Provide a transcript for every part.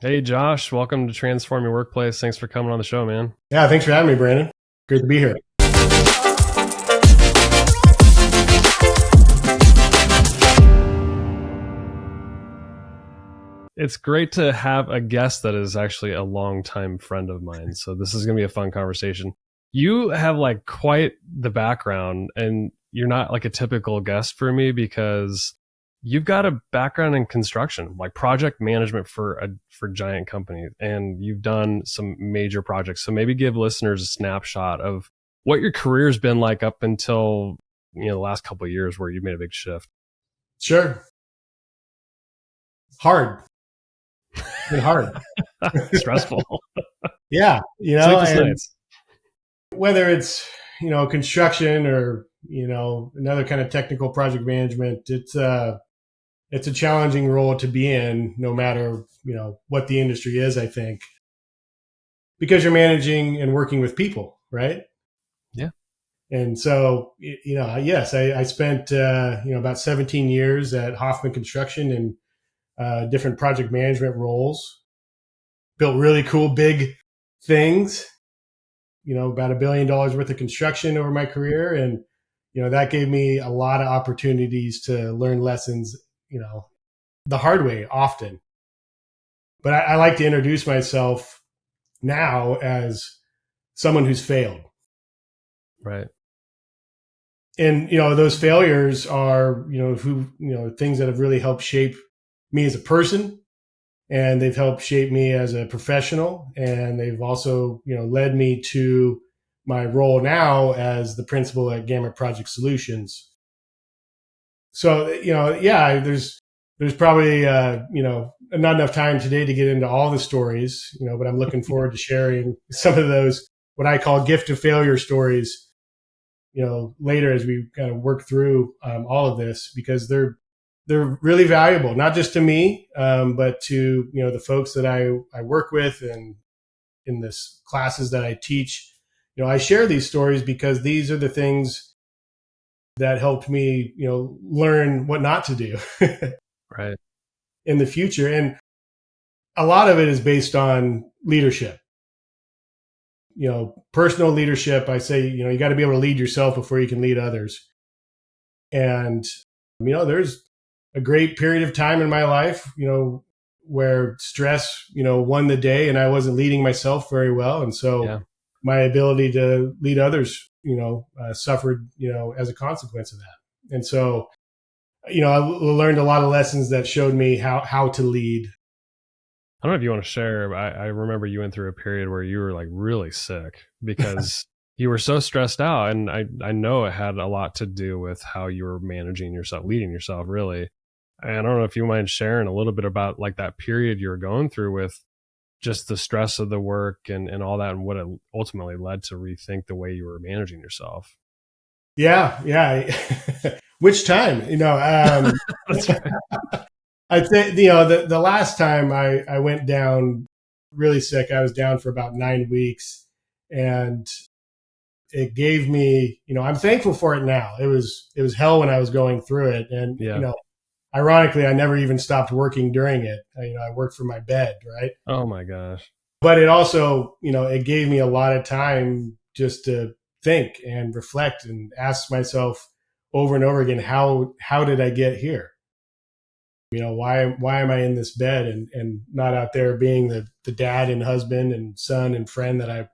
Hey Josh, welcome to Transform Your Workplace. Thanks for coming on the show, man. Yeah, thanks for having me, Brandon. Great to be here. It's great to have a guest that is actually a longtime friend of mine. So this is going to be a fun conversation. You have like quite the background, and you're not like a typical guest for me because you've got a background in construction, like project management for giant companies, and you've done some major projects. So maybe give listeners a snapshot of what your career's been like up until the last couple of years where you made a big shift. Sure. Hard. Been hard. Stressful. Yeah, Sleepless and nights. whether it's construction or another kind of technical project management, it's a challenging role to be in, no matter what the industry is. I think because you're managing and working with people, right? Yeah. And so, yes, I spent about 17 years at Hoffman Construction in different project management roles. Built really cool, big things. About $1 billion worth of construction over my career, and that gave me a lot of opportunities to learn lessons, the hard way often. But I like to introduce myself now as someone who's failed, Right. and those failures are things that have really helped shape me as a person, and they've helped shape me as a professional, and they've also led me to my role now as the principal at Gamut Project Solutions. So yeah, there's probably not enough time today to get into all the stories, but I'm looking forward to sharing some of those what I call gift of failure stories, later as we kind of work through all of this, because they're really valuable, not just to me, but to the folks that I work with and in this classes that I teach. I share these stories because these are the things that helped me learn what not to do Right. in the future. And a lot of it is based on leadership, personal leadership. I say you got to be able to lead yourself before you can lead others. And there's a great period of time in my life, where stress, won the day, and I wasn't leading myself very well. And so Yeah. my ability to lead others, suffered, as a consequence of that. And so, I learned a lot of lessons that showed me how to lead. I don't know if you want to share, but I remember you went through a period where you were like really sick because you were so stressed out. And I know it had a lot to do with how you were managing yourself, leading yourself, really. And I don't know if you mind sharing a little bit about like that period you were going through with just the stress of the work and all that, and what it ultimately led to rethink the way you were managing yourself. Yeah. Yeah. Which time, That's right. I'd say, the last time I went down really sick, I was down for about 9 weeks, and it gave me, I'm thankful for it now. It was hell when I was going through it. And, Yeah. ironically, I never even stopped working during it. I worked from my bed. Right. Oh my gosh. But it also, it gave me a lot of time just to think and reflect and ask myself over and over again, how did I get here? Why am I in this bed and not out there being the dad and husband and son and friend that I,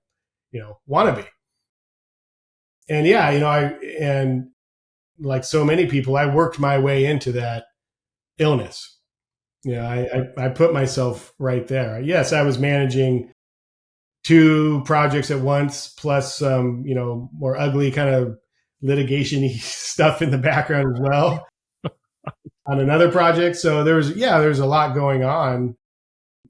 want to be? And yeah, and like so many people, I worked my way into that illness. I put myself right there. Yes, I was managing two projects at once, plus some, more ugly kind of litigation-y stuff in the background as well on another project. So there's a lot going on,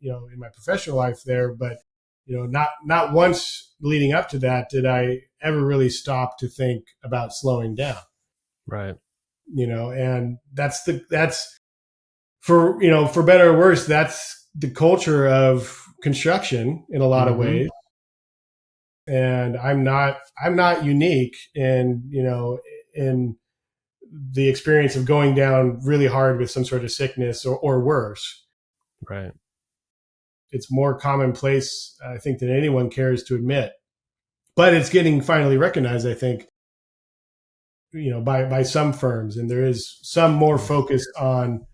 in my professional life there, but not once leading up to that did I ever really stop to think about slowing down. Right. And that's for better or worse, that's the culture of construction in a lot of Mm-hmm. ways. And I'm not unique in the experience of going down really hard with some sort of sickness or worse. Right. it's more commonplace, I think, than anyone cares to admit. But it's getting finally recognized, I think, by some firms, and there is some more focus on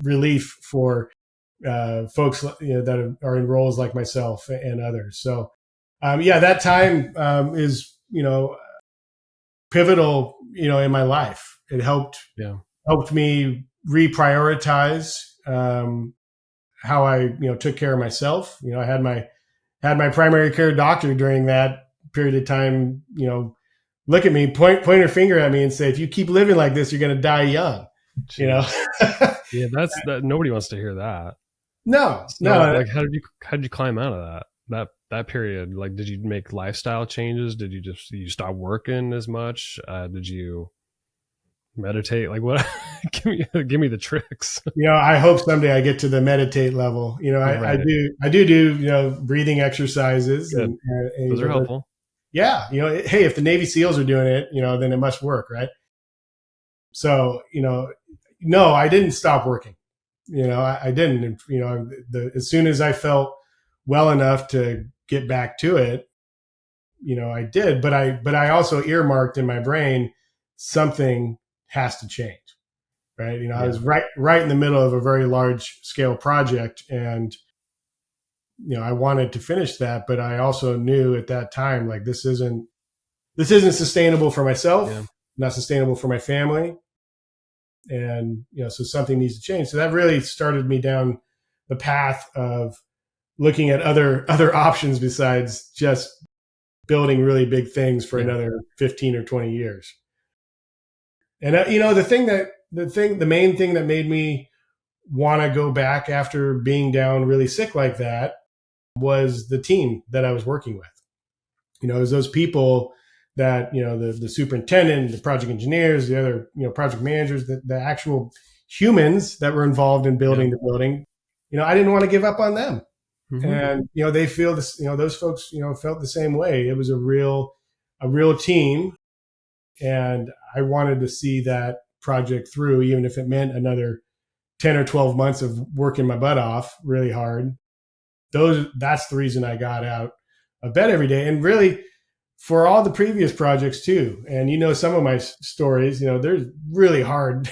relief for folks that are in roles like myself and others. So that time is pivotal in my life. It helped me reprioritize how I took care of myself. I had my primary care doctor during that period of time look at me, point her finger at me, and say, if you keep living like this, you're going to die young. Jeez. Yeah, that's that. Nobody wants to hear that. No, So, no. like, how did you climb out of that period? Like, did you make lifestyle changes? Did you stop working as much? Did you meditate? Like, what? give me the tricks. I hope someday I get to the meditate level. I Right. do breathing exercises, Good. and Those are helpful. yeah, hey, if the Navy SEALs are doing it, then it must work, right? So, no, I didn't stop working. I didn't. As soon as I felt well enough to get back to it, I did. But I also earmarked in my brain something has to change, right? I Yeah. was right in the middle of a very large scale project, and I wanted to finish that, but I also knew at that time, like, this isn't sustainable for Yeah. myself, not sustainable for my family, and so something needs to change. So that really started me down the path of looking at other options besides just building really big things for Yeah. another 15 or 20 years. And the main thing that made me want to go back after being down really sick like that was the team that I was working with. It was those people that, the superintendent, the project engineers, the other, project managers, the actual humans that were involved in Yeah. building the building. I didn't want to give up on them. Mm-hmm. And, they feel this, those folks, felt the same way. It was a real team. And I wanted to see that project through, even if it meant another 10 or 12 months of working my butt off really hard. That's the reason I got out of bed every day. And really, for all the previous projects too. And some of my stories, there's really hard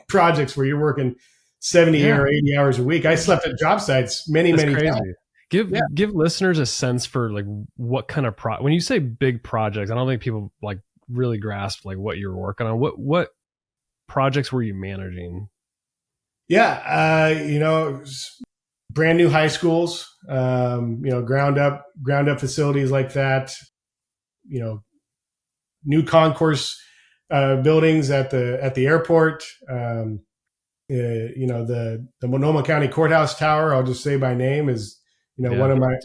projects where you're working 70 Yeah. or 80 hours a week. I slept at job sites many, That's many crazy. times. Yeah. Give listeners a sense for, like, what kind of when you say big projects, I don't think people, like, really grasp, like, what you're working on. What projects were you managing? Yeah. Brand new high schools, ground up facilities like that, new concourse buildings at the airport. The Monoma County Courthouse Tower, I'll just say by name, is Yeah, one of my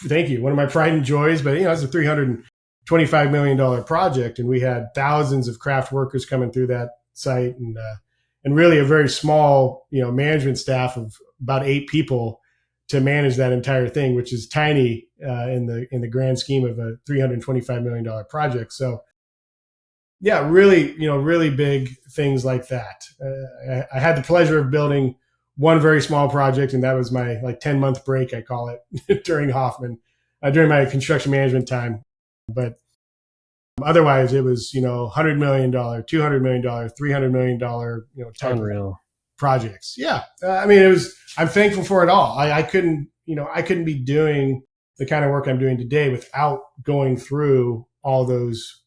thank you, one of my pride and joys. But it's a $325 million project, and we had thousands of craft workers coming through that site, and really a very small management staff of about 8 people to manage that entire thing, which is tiny in the grand scheme of a $325 million project. So yeah, really big things like that. I had the pleasure of building one very small project, and that was my 10-month break, I call it, during Hoffman, during my construction management time. But otherwise, it was $100 million, $200 million, $300 million type unreal. of projects. Yeah, I mean, it was. I'm thankful for it all. I couldn't be doing the kind of work I'm doing today without going through all those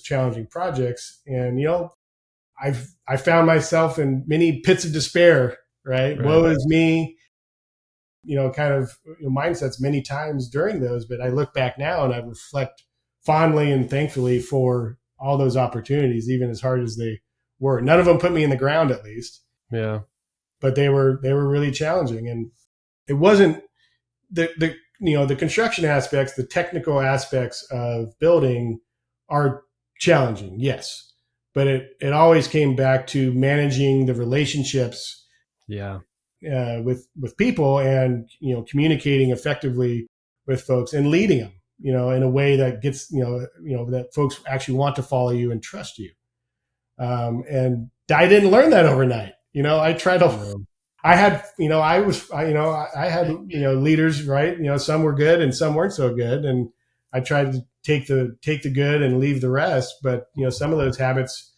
challenging projects. And I found myself in many pits of despair. Right, woe is me. Kind of mindsets many times during those. But I look back now and I reflect fondly and thankfully for all those opportunities, even as hard as they were. None of them put me in the ground, at least. Yeah. But they were really challenging, and it wasn't the construction aspects, the technical aspects of building are challenging, yes, but it always came back to managing the relationships, Yeah. With people, and communicating effectively with folks and leading them, in a way that gets that folks actually want to follow you and trust you. And I didn't learn that overnight. I tried to No. I had, I had, leaders, right? Some were good and some weren't so good. And I tried to take the good and leave the rest. But, some of those habits,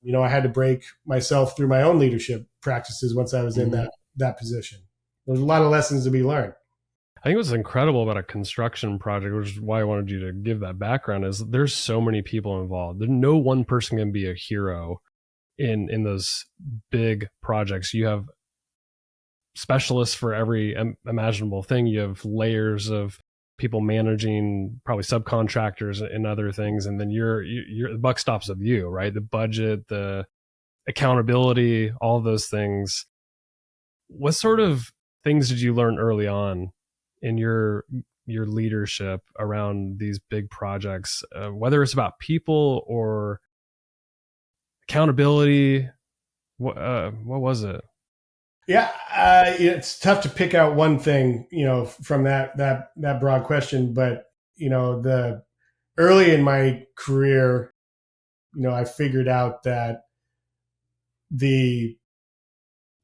I had to break myself through my own leadership practices once I was in Mhm. that position. There's a lot of lessons to be learned. I think what's incredible about a construction project, which is why I wanted you to give that background, is there's so many people involved. There's no one person can be a hero in those big projects. You have specialists for every imaginable thing. You have layers of people managing probably subcontractors and other things, and then you're the buck stops with you, right? The budget, the accountability, all those things. What sort of things did you learn early on in your leadership around these big projects, whether it's about people or accountability? What was it? Yeah, it's tough to pick out one thing, from that broad question. But the early in my career, I figured out that the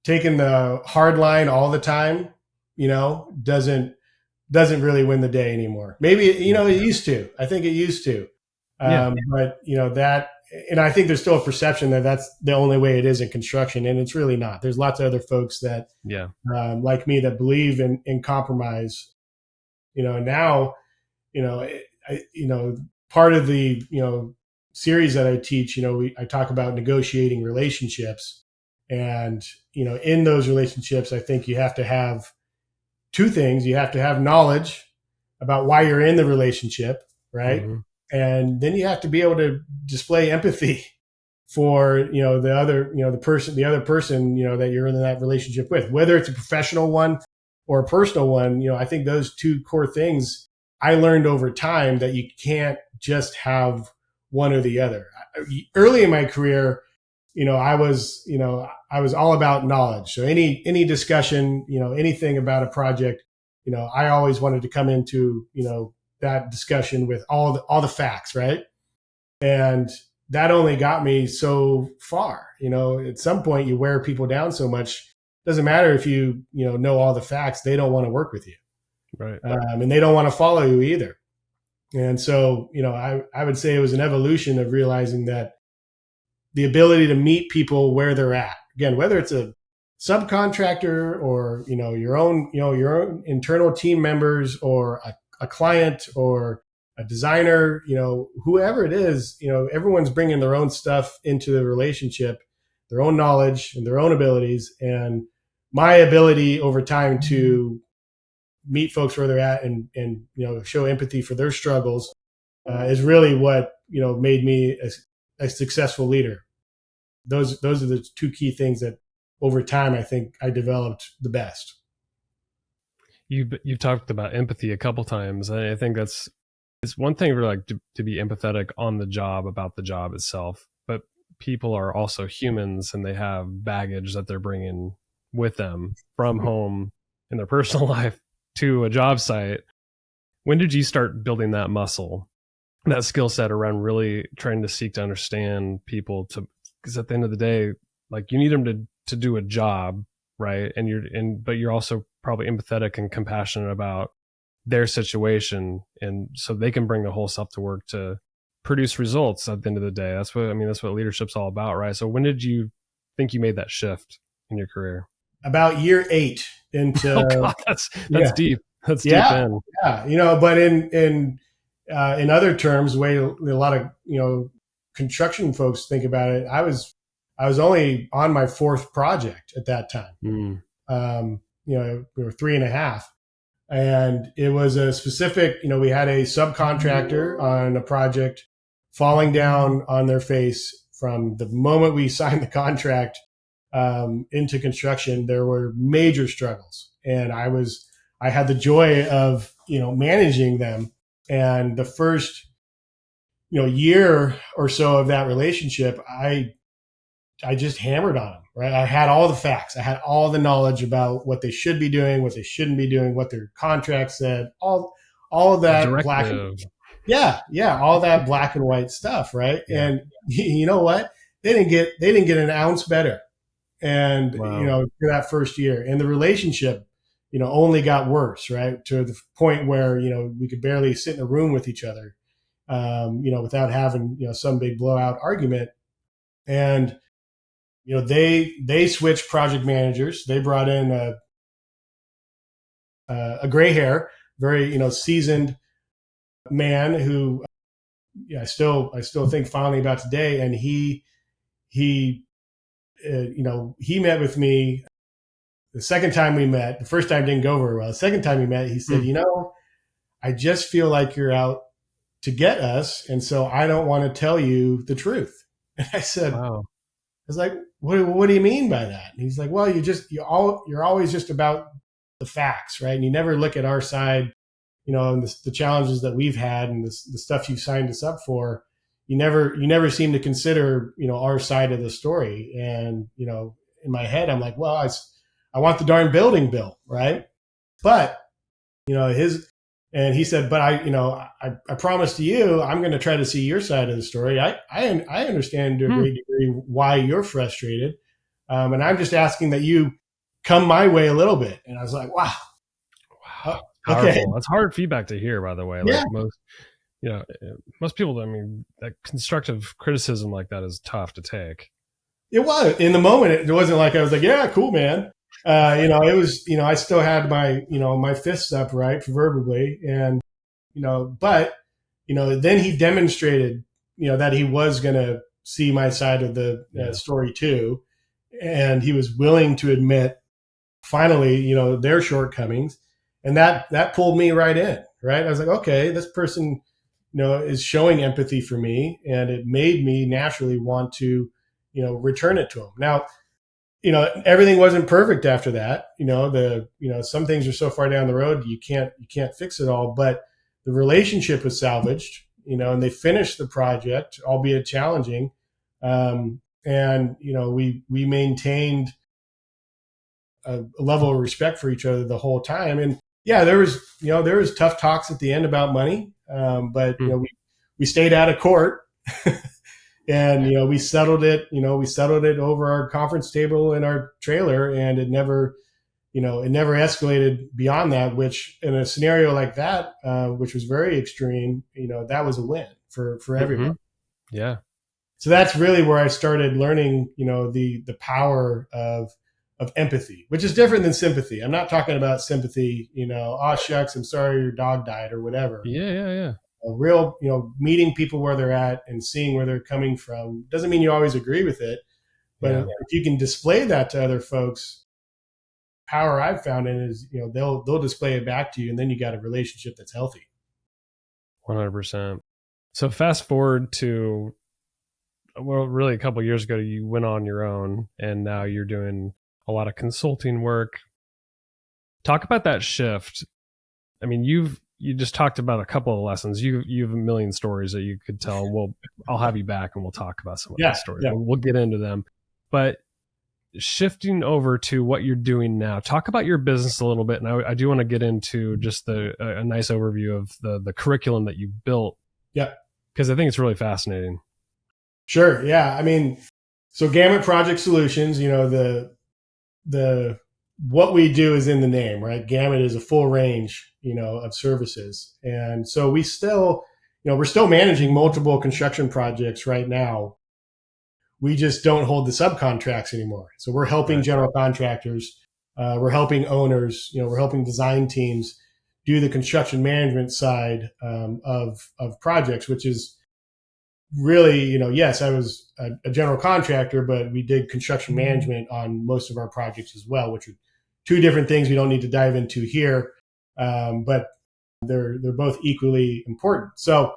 taking the hard line all the time, doesn't really win the day anymore. Maybe it used to. I think it used to, Yeah, but that, and I think there's still a perception that that's the only way it is in construction, and it's really not. There's lots of other folks that, yeah. like me, that believe in compromise. Now, part of the series that I teach, I talk about negotiating relationships, and in those relationships, I think you have to have two things. You have to have knowledge about why you're in the relationship, right? Hmm. And then you have to be able to display empathy for the other person that you're in that relationship with, whether it's a professional one or a personal one. I think those two core things I learned over time, that you can't just have one or the other. Early in my career, I was all about knowledge. So any discussion, anything about a project, I always wanted to come into that discussion with all the facts, right? And that only got me so far. At some point, you wear people down so much. Doesn't matter if you know all the facts; they don't want to work with you, Right. and they don't want to follow you either. And so, I would say it was an evolution of realizing that the ability to meet people where they're at. Again, whether it's a subcontractor or your own internal team members, or a client, or a designer, whoever it is, everyone's bringing their own stuff into the relationship, their own knowledge and their own abilities. And my ability over time to meet folks where they're at, and show empathy for their struggles, is really what made me a successful leader. Those are the two key things that over time I think I developed the best. You've talked about empathy a couple times. I think it's one thing for like to be empathetic on the job about the job itself, but people are also humans and they have baggage that they're bringing with them from home in their personal life to a job site. When did you start building that muscle, that skill set around really trying to seek to understand people? To Because at the end of the day, like you need them to do a job, right? But you're also probably empathetic and compassionate about their situation, and so they can bring the whole self to work to produce results at the end of the day. That's what leadership's all about, right? So when did you think you made that shift in your career? About year 8 Oh into god, that's yeah, deep. That's deep yeah, in. yeah. But in other terms, the way a lot of construction folks think about it, I was only on my fourth project at that time. Mm. We were three and a half. And it was a specific, we had a subcontractor on a project falling down on their face from the moment we signed the contract, into construction. There were major struggles, and I had the joy of managing them. And the first year or so of that relationship, I just hammered on them, right? I had all the facts. I had all the knowledge about what they should be doing, what they shouldn't be doing, what their contract said, all of that black and Directive. yeah, all that black and white stuff, right? Yeah. And you know what? They didn't get an ounce better. And, Wow. for that first year. And the relationship, only got worse, right? To the point where, we could barely sit in a room with each other, without having, some big blowout argument. And, they switched project managers. They brought in a gray hair, very, seasoned man who, I still think fondly about today. And he, he met with me the second time we met. The first time didn't go very well. The second time we met, he said, Mm. I just feel like you're out to get us. And so I don't want to tell you the truth. And I Wow. was like, what do you mean by that? And he's like, well, you're always just about the facts, right? And you never look at our side, and the challenges that we've had and the stuff you've signed us up for. You never seem to consider, our side of the story. And, in my head, I'm like, well, I want the darn building built, right? But, his, and he said, but I promise to you, I'm going to try to see your side of the story. I understand to a Hmm. great degree why you're frustrated. And I'm just asking that you come my way a little bit. And I was like, wow, Wow. okay. Powerful. That's hard feedback to hear, by the way. Like Yeah, most people, I mean, that constructive criticism like that is tough to take. it was. In the moment, it wasn't like I was like, yeah, cool, man. It was, I still had my fists up, right, proverbially. And, but, then he demonstrated, that he was going to see my side of the Yeah. story too. And he was willing to admit finally, their shortcomings. And that pulled me right in, right? I was like, okay, this person, is showing empathy for me. And it made me naturally want to, return it to him. Now, everything wasn't perfect after that. Some things are so far down the road you can't fix it all. But the relationship was salvaged, and they finished the project, albeit challenging. And we maintained a level of respect for each other the whole time. And yeah, there was tough talks at the end about money, but Mm. we stayed out of court. And we settled it over our conference table in our trailer, and it never escalated beyond that. Which in a scenario like that, which was very extreme, that was a win for Hmm. everybody. Yeah. So that's really where I started learning, the power of empathy, which is different than sympathy. I'm not talking about sympathy, oh shucks, I'm sorry your dog died or whatever. Yeah. Yeah. Yeah. A real, meeting people where they're at and seeing where they're coming from doesn't mean you always agree with it, but Yeah. if you can display that to other folks, power I've found in is, they'll display it back to you, and then you got a relationship that's healthy. 100%. So fast forward to, well, really a couple years ago, you went on your own and now you're doing a lot of consulting work. Talk about that shift. I mean, you just talked about a couple of lessons. You have a million stories that you could tell. I'll have you back and we'll talk about some of Yeah, those stories. yeah. We'll get into them. But shifting over to what you're doing now, talk about your business a little bit. And I do want to get into just a nice overview of the curriculum that you built, Yeah. because I think it's really fascinating. Sure. Yeah. I mean, so Gamut Project Solutions, the what we do is in the name, right? Gamut is a full range, of services. And so we're still managing multiple construction projects right now. We just don't hold the subcontracts anymore. So we're helping Right. general contractors, we're helping owners, we're helping design teams do the construction management side, of projects, which is really, yes, I was a general contractor, but we did construction management on most of our projects as well, which are two different things we don't need to dive into here, but they're both equally important. So,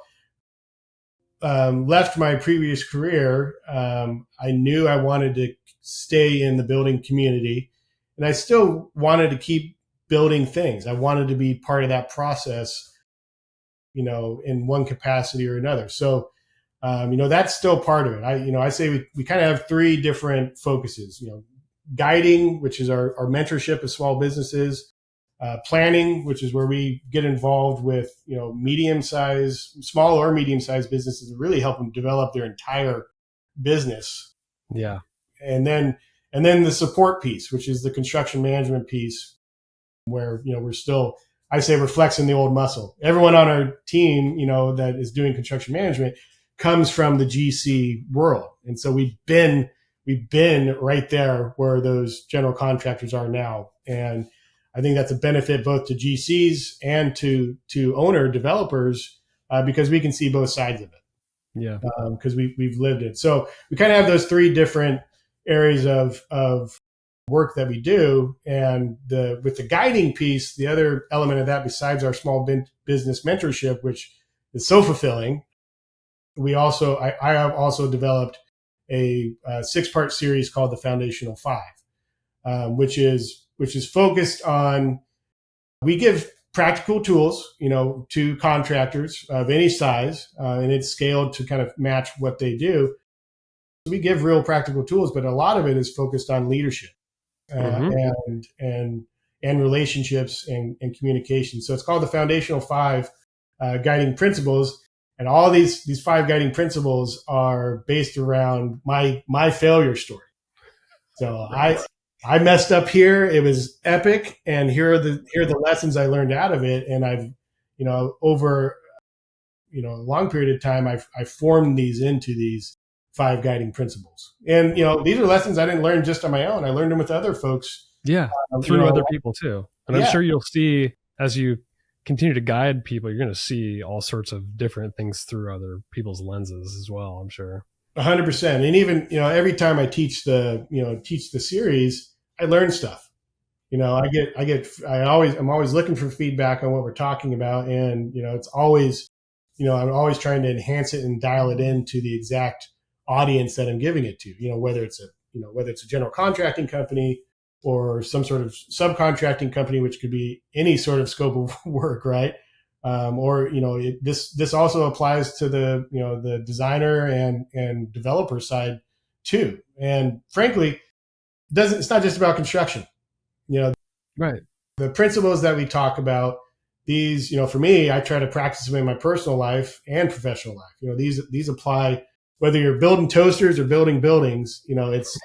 left my previous career, I knew I wanted to stay in the building community, and I still wanted to keep building things. I wanted to be part of that process, in one capacity or another. So, that's still part of it. I say we kind of have three different focuses, guiding, which is our mentorship of small businesses, planning, which is where we get involved with, small or medium-sized businesses and really help them develop their entire business. Yeah. And then And then the support piece, which is the construction management piece, where, we're still, I say, we're flexing the old muscle. Everyone on our team, that is doing construction management comes from the GC world. And so we've been right there where those general contractors are now. And I think that's a benefit both to GCs and to owner developers, because we can see both sides of it. Yeah. Because we've lived it. So we kind of have those three different areas of work that we do. And with the guiding piece, the other element of that, besides our small business mentorship, which is so fulfilling, I have also developed a 6-part series called the Foundational 5, which is focused on, we give practical tools, to contractors of any size, and it's scaled to kind of match what they do. We give real practical tools, but a lot of it is focused on leadership, and relationships and communication. So it's called the Foundational 5 guiding principles. And all these 5 guiding principles are based around my failure story. So I messed up here. It was epic, and here are the lessons I learned out of it. And I've, over a long period of time, I formed these into these 5 guiding principles. And these are lessons I didn't learn just on my own. I learned them with other folks. Yeah, through other people too. And I'm sure you'll see, as you continue to guide people, you're going to see all sorts of different things through other people's lenses as well, I'm sure. 100%. And even, every time I teach the series, I learn stuff. I'm always looking for feedback on what we're talking about. And, it's always, I'm always trying to enhance it and dial it into the exact audience that I'm giving it to, whether it's a general contracting company or some sort of subcontracting company, which could be any sort of scope of work, right? This also applies to the designer and developer side too. And frankly, it's not just about construction. Right. The principles that we talk about, these, for me, I try to practice them in my personal life and professional life. These apply whether you're building toasters or building buildings. It's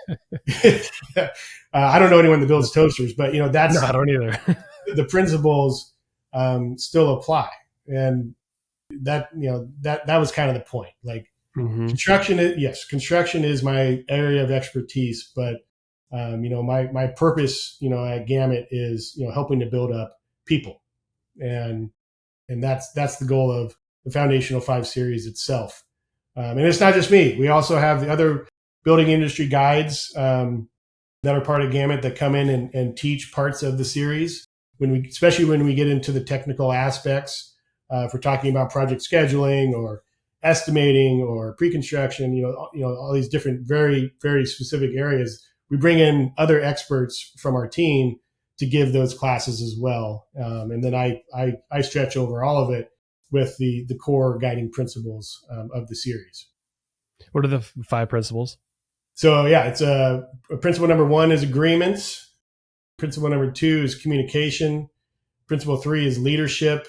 I don't know anyone that builds toasters, but that's no, I don't either. the principles still apply, and that that was kind of the point. Like construction is my area of expertise, but my purpose at Gamut is helping to build up people, and that's the goal of the Foundational 5 series itself. And it's not just me. We also have the other building industry guides that are part of Gamut that come in and teach parts of the series. Especially when we get into the technical aspects, if we're talking about project scheduling or estimating or pre-construction, all these different very, very specific areas, we bring in other experts from our team to give those classes as well. And then I stretch over all of it with the core guiding principles of the series. What are the 5 principles? So it's principle number 1 is agreements. Principle number 2 is communication. Principle 3 is leadership.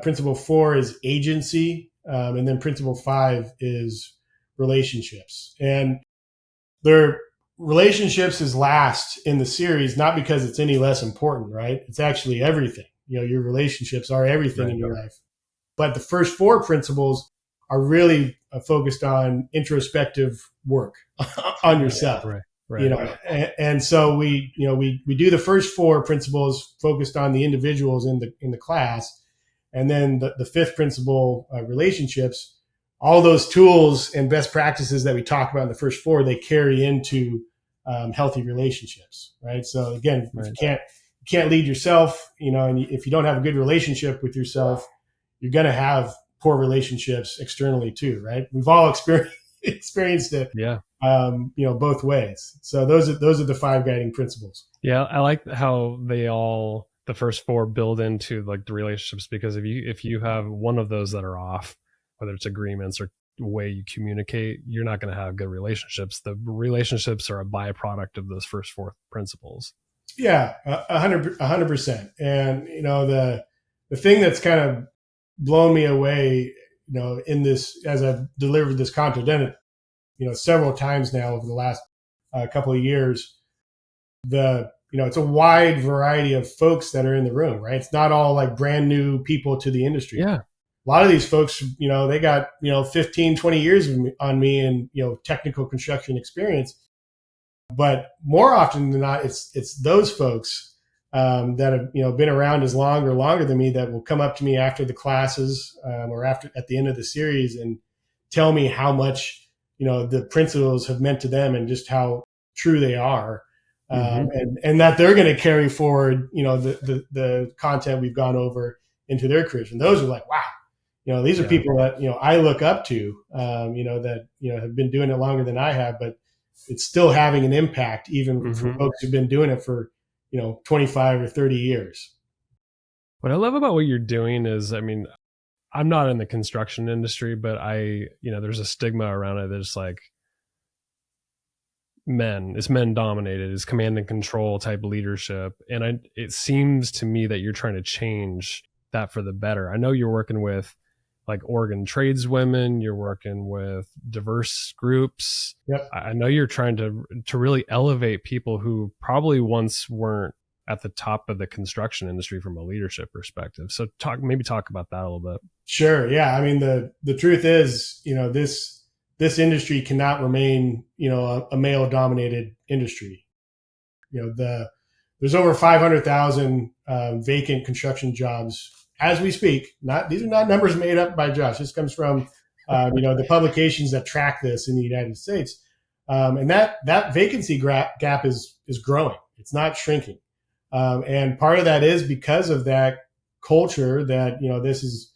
Principle 4 is agency. And then principle 5 is relationships. And their relationships is last in the series, not because it's any less important, right? It's actually everything. Your relationships are everything in your life. But the first 4 principles are really focused on introspective work on yourself. Right. And so we do the first 4 principles focused on the individuals in the class, and then the 5th principle, relationships. All those tools and best practices that we talk about in the first 4, they carry into healthy relationships, right? So again, if you can't lead yourself, and if you don't have a good relationship with yourself, you're going to have poor relationships externally too, right? We've all experienced it, both ways. So those are the 5 guiding principles. Yeah, I like how the first 4 build into like the relationships, because if you have one of those that are off, whether it's agreements or the way you communicate, you're not going to have good relationships. The relationships are a byproduct of those first 4 principles. Yeah, 100%. And the thing that's kind of blown me away, in this, as I've delivered this content, several times now over the last a couple of years, it's a wide variety of folks that are in the room, right? It's not all like brand new people to the industry. Yeah. A lot of these folks, they got, 15, 20 years on me and, technical construction experience. But more often than not, it's those folks that have, been around as long or longer than me that will come up to me after the classes or after at the end of the series and tell me how much, the principles have meant to them and just how true they are. And that they're going to carry forward, the content we've gone over into their careers. And those are like, wow, these are people that, I look up to, that, have been doing it longer than I have, but it's still having an impact even for folks who've been doing it for, 25 or 30 years. What I love about what you're doing is, I mean, I'm not in the construction industry, but there's a stigma around it that's like it's men dominated, it's command and control type leadership. And it seems to me that you're trying to change that for the better. I know you're working with like Oregon tradeswomen, you're working with diverse groups. Yep. I know you're trying to really elevate people who probably once weren't at the top of the construction industry from a leadership perspective. So maybe talk about that a little bit. Sure. Yeah. I mean, the truth is, this industry cannot remain, a male dominated industry. There's over 500,000 vacant construction jobs as we speak. These are not numbers made up by Josh. This comes from, the publications that track this in the United States. And that vacancy gap is growing. It's not shrinking. And part of that is because of that culture that, this is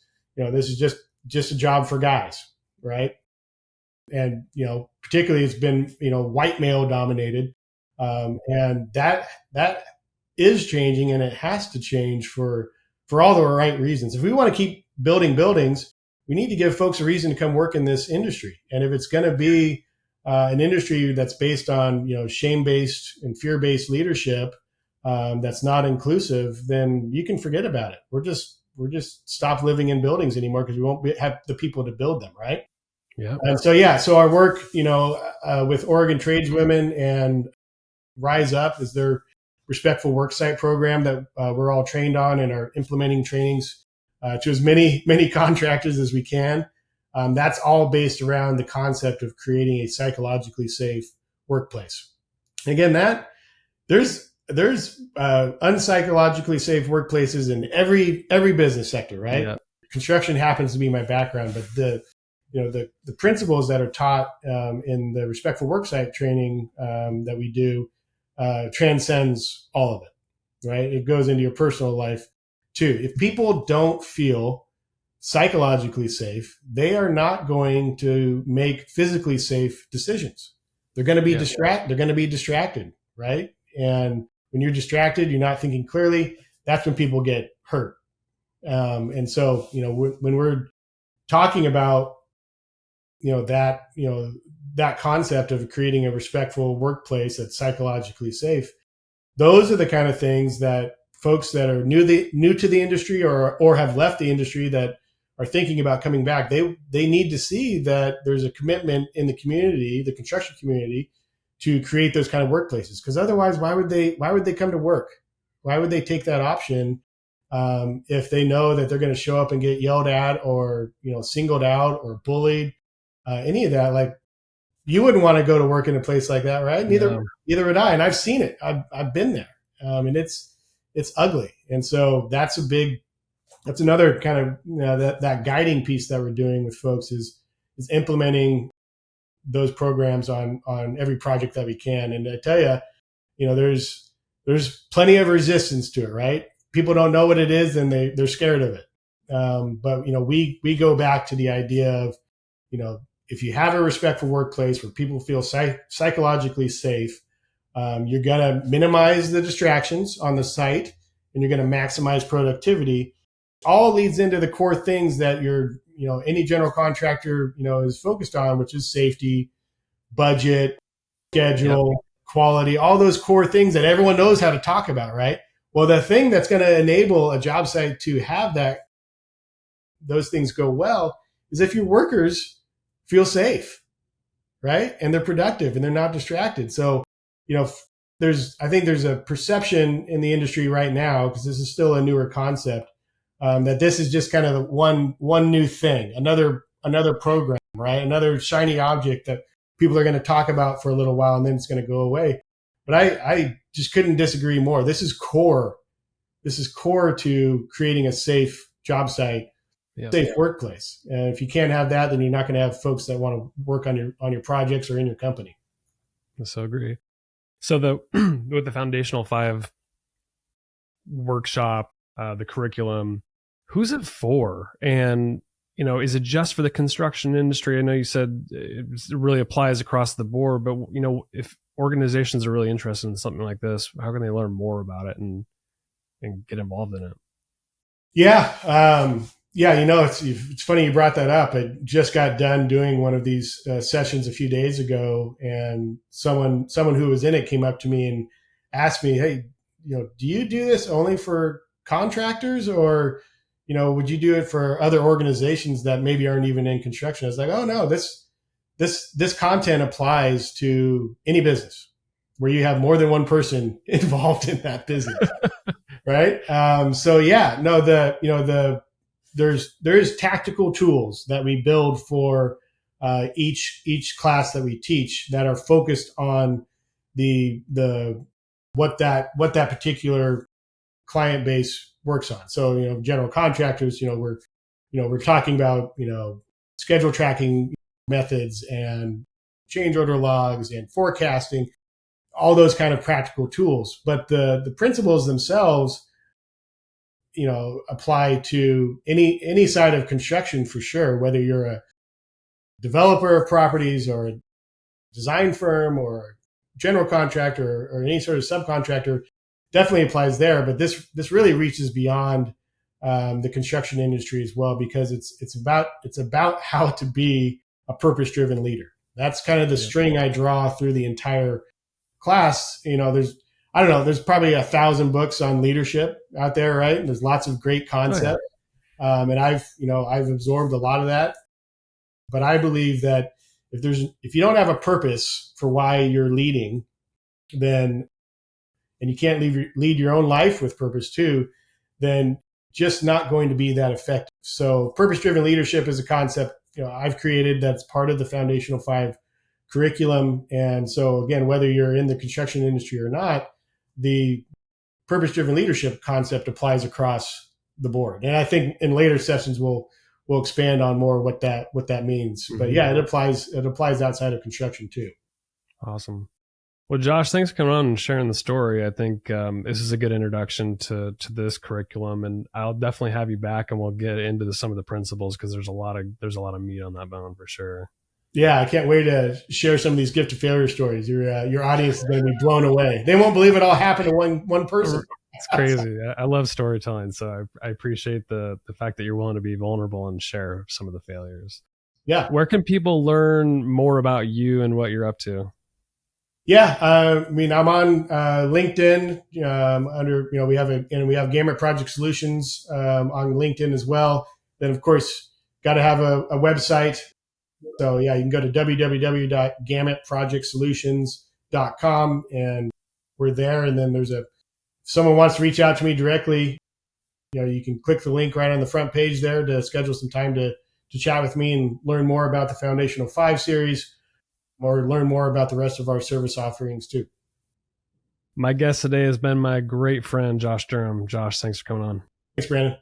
just a job for guys, right? And, particularly it's been, white male dominated. And that is changing, and it has to change for all the right reasons. If we want to keep building buildings, we need to give folks a reason to come work in this industry. And if it's going to be an industry that's based on, shame-based and fear-based leadership, that's not inclusive, then you can forget about it. We're just stop living in buildings anymore because we won't have the people to build them, right? Yeah. And so our work, with Oregon tradeswomen and Rise Up is their respectful worksite program that we're all trained on and are implementing trainings to as many contractors as we can. That's all based around the concept of creating a psychologically safe workplace. And again, there's unpsychologically safe workplaces in every business sector, right? Yeah. Construction happens to be my background, but the principles that are taught in the respectful worksite training that we do transcends all of it, right? It goes into your personal life too. If people don't feel psychologically safe, they are not going to make physically safe decisions. They're going to be They're going to be distracted, right? And when you're distracted, you're not thinking clearly. That's when people get hurt. And so, when we're talking about, that concept of creating a respectful workplace that's psychologically safe, those are the kind of things that folks that are new to the industry or have left the industry that are thinking about coming back, they need to see that there's a commitment in the community, the construction community, to create those kind of workplaces. Because otherwise, why would they come to work? Why would they take that option if they know that they're going to show up and get yelled at or singled out or bullied? Any of that, like, you wouldn't want to go to work in a place like that, right? Neither would I. And I've seen it. I've been there. And it's ugly. And so that's another kind of that guiding piece that we're doing with folks is implementing those programs on every project that we can. And I tell you, there's plenty of resistance to it, right? People don't know what it is and they're scared of it. But we go back to the idea of, if you have a respectful workplace where people feel psychologically safe, you're going to minimize the distractions on the site and you're going to maximize productivity. All leads into the core things that any general contractor, is focused on, which is safety, budget, schedule, quality, all those core things that everyone knows how to talk about, right? Well, the thing that's going to enable a job site to have those things go well is if your workers feel safe, right? And they're productive and they're not distracted. So you know, I think there's a perception in the industry right now, because this is still a newer concept, that this is just kind of one new thing, another program, right? Another shiny object that people are going to talk about for a little while, and then it's going to go away. But I just couldn't disagree more. This is core. This is core to creating a safe job site, Yeah. safe workplace. And if you can't have that, then you're not going to have folks that want to work on your projects or in your company. I so agree. So the with the foundational 5 workshop, the curriculum, who's it for? And is it just for the construction industry? I know you said it really applies across the board, but if organizations are really interested in something like this, how can they learn more about it and get involved in it? Yeah. Yeah. It's funny you brought that up. I just got done doing one of these sessions a few days ago, and someone who was in it came up to me and asked me, "Hey, do you do this only for contractors, or, would you do it for other organizations that maybe aren't even in construction?" I was like, "Oh no, this content applies to any business where you have more than one person involved in that business." Right. So yeah, no, there is tactical tools that we build for each class that we teach that are focused on the what that particular client base works on. So general contractors, we're talking about schedule tracking methods and change order logs and forecasting, all those kind of practical tools. But the principles themselves, apply to any side of construction for sure, whether you're a developer of properties or a design firm or a general contractor or any sort of subcontractor. Definitely applies there. But this really reaches beyond the construction industry as well, because it's about how to be a purpose driven leader. That's kind of the string I draw through the entire class. There's probably 1,000 books on leadership out there, right? And there's lots of great concepts. And I've absorbed a lot of that. But I believe that if you don't have a purpose for why you're leading, then, and you can't lead your own life with purpose too, then just not going to be that effective. So purpose-driven leadership is a concept I've created that's part of the Foundational 5 curriculum. And so again, whether you're in the construction industry or not, the purpose-driven leadership concept applies across the board. And I think in later sessions we'll expand on more what that means. Mm-hmm. But yeah, it applies outside of construction too. Awesome. Well, Josh, thanks for coming on and sharing the story. I think this is a good introduction to this curriculum, and I'll definitely have you back, and we'll get into some of the principles, because there's a lot of meat on that bone for sure. Yeah, I can't wait to share some of these gift of failure stories. Your audience is going to be blown away. They won't believe it all happened to one person. It's crazy. I love storytelling, so I appreciate the fact that you're willing to be vulnerable and share some of the failures. Yeah. Where can people learn more about you and what you're up to? Yeah, I'm on LinkedIn. We have Gamut Project Solutions on LinkedIn as well. Then, of course, got to have a website. So yeah, you can go to www.gamutprojectsolutions.com, and we're there. And then if someone wants to reach out to me directly, you can click the link right on the front page there to schedule some time to chat with me and learn more about the Foundational 5 series, or learn more about the rest of our service offerings too. My guest today has been my great friend, Josh Durham. Josh, thanks for coming on. Thanks, Brandon.